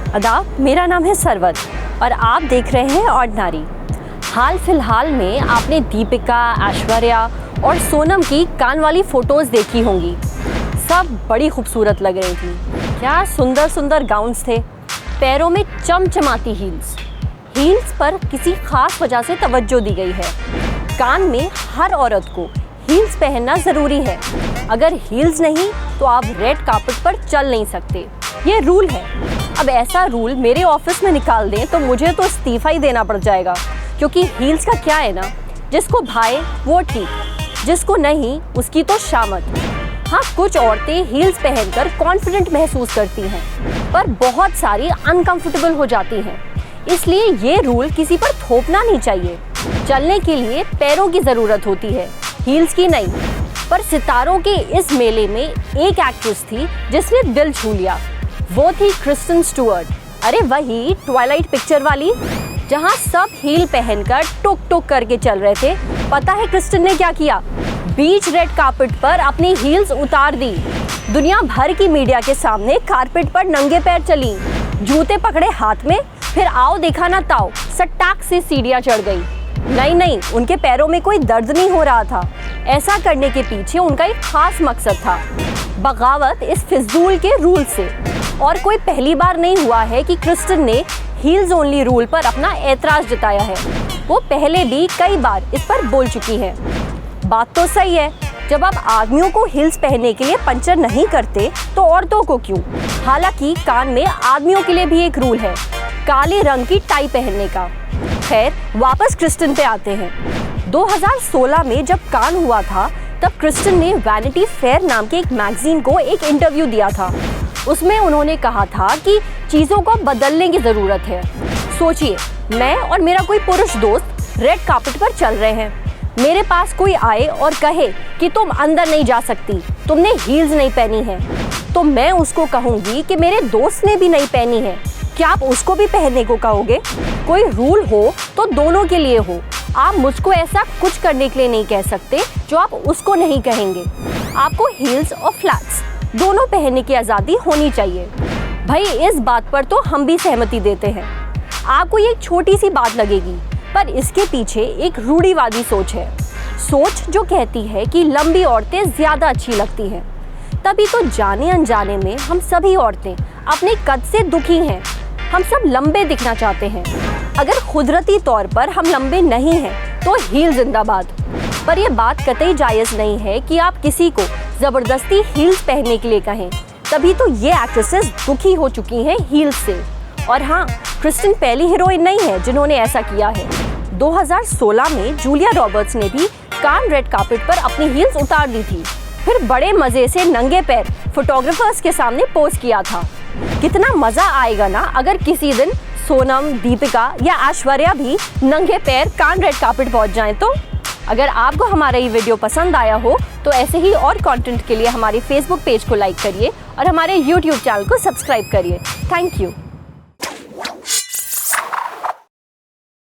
आदाब, मेरा नाम है सरवत और आप देख रहे हैं ऑर्डिनरी। हाल फिलहाल में आपने दीपिका, ऐश्वर्या और सोनम की कान वाली फ़ोटोज़ देखी होंगी। सब बड़ी खूबसूरत लग रही थी। क्या सुंदर सुंदर गाउन्स थे, पैरों में चमचमाती हील्स पर किसी ख़ास वजह से तवज्जो दी गई है। कान में हर औरत को हील्स पहनना ज़रूरी है। अगर हील्स नहीं तो आप रेड कार्पेट पर चल नहीं सकते, ये रूल है। अब ऐसा रूल मेरे ऑफिस में निकाल दें तो मुझे तो इस्तीफ़ा ही देना पड़ जाएगा, क्योंकि हील्स का क्या है ना, जिसको भाए वो ठीक, जिसको नहीं उसकी तो शामत। हाँ, कुछ औरतें हील्स पहनकर कॉन्फिडेंट महसूस करती हैं, पर बहुत सारी अनकंफर्टेबल हो जाती हैं। इसलिए ये रूल किसी पर थोपना नहीं चाहिए। चलने के लिए पैरों की ज़रूरत होती है, हील्स की नहीं। पर सितारों के इस मेले में एक एक्ट्रेस थी जिसने दिल छू लिया। वो थी क्रिस्टन स्टुअर्ट। अरे वही ट्वाइलाइट पिक्चर वाली, जहाँ सब हील पहनकर टुक टुक करके चल रहे थे। पता है क्रिस्टन ने क्या किया? बीच रेड कार्पेट पर अपनी हील्स उतार दी। दुनिया भर की मीडिया के सामने कार्पेट पर नंगे पैर चली, जूते पकड़े हाथ में, फिर आओ देखा ना ताओ, सटाक से सीढ़ियाँ चढ़ गई। नहीं, उनके पैरों में कोई दर्द नहीं हो रहा था। ऐसा करने के पीछे उनका एक खास मकसद था, बगावत इस फिजूल के रूल से। और कोई पहली बार नहीं हुआ है कि क्रिस्टन ने हील्स ओनली रूल पर अपना एतराज़ जताया है। वो पहले भी कई बार इस पर बोल चुकी हैं। बात तो सही है, जब आप आदमियों को हील्स पहनने के लिए पंचर नहीं करते तो औरतों को क्यों? हालांकि कान में आदमियों के लिए भी एक रूल है, काले रंग की टाई पहनने का। खैर, वापस क्रिस्टन पे आते हैं। 2016 में जब कान हुआ था, तब क्रिस्टन ने वैनिटी फेयर नाम के एक मैगजीन को एक इंटरव्यू दिया था। उसमें उन्होंने कहा था कि चीज़ों को बदलने की ज़रूरत है। सोचिए, मैं और मेरा कोई पुरुष दोस्त रेड कार्पेट पर चल रहे हैं। मेरे पास कोई आए और कहे कि तुम अंदर नहीं जा सकती, तुमने हील्स नहीं पहनी है, तो मैं उसको कहूँगी कि मेरे दोस्त ने भी नहीं पहनी है, क्या आप उसको भी पहनने को कहोगे? कोई रूल हो तो दोनों के लिए हो। आप मुझको ऐसा कुछ करने के लिए नहीं कह सकते जो आप उसको नहीं कहेंगे। आपको हील्स और फ्लैट्स दोनों पहनने की आज़ादी होनी चाहिए। भाई, इस बात पर तो हम भी सहमति देते हैं। आपको ये एक छोटी सी बात लगेगी, पर इसके पीछे एक रूढ़िवादी सोच है। सोच जो कहती है कि लंबी औरतें ज़्यादा अच्छी लगती हैं। तभी तो जाने अनजाने में हम सभी औरतें अपने कद से दुखी हैं। हम सब लंबे दिखना चाहते हैं। अगर कुदरती तौर पर हम लंबे नहीं हैं तो हील जिंदाबाद। पर यह बात कतई जायज़ नहीं है कि आप किसी को ज़बरदस्ती हील्स पहनने के लिए कहें। तभी तो ये एक्ट्रेसेस दुखी हो चुकी हैं हील्स से। और हाँ, क्रिस्टन पहली हीरोइन नहीं है जिन्होंने ऐसा किया है। 2016 में जूलिया रॉबर्ट्स ने भी कान रेड कार्पेट पर अपनी हील्स उतार दी थी, फिर बड़े मज़े से नंगे पैर फोटोग्राफर्स के सामने पोज किया था। कितना मज़ा आएगा ना अगर किसी दिन सोनम, दीपिका या ऐश्वर्या भी नंगे पैर कान रेड कार्पेट पहुंच जाएं तो। अगर आपको हमारा ये वीडियो पसंद आया हो तो ऐसे ही और कंटेंट के लिए हमारे फेसबुक पेज को लाइक करिए और हमारे यूट्यूब चैनल को सब्सक्राइब करिए। Thank you.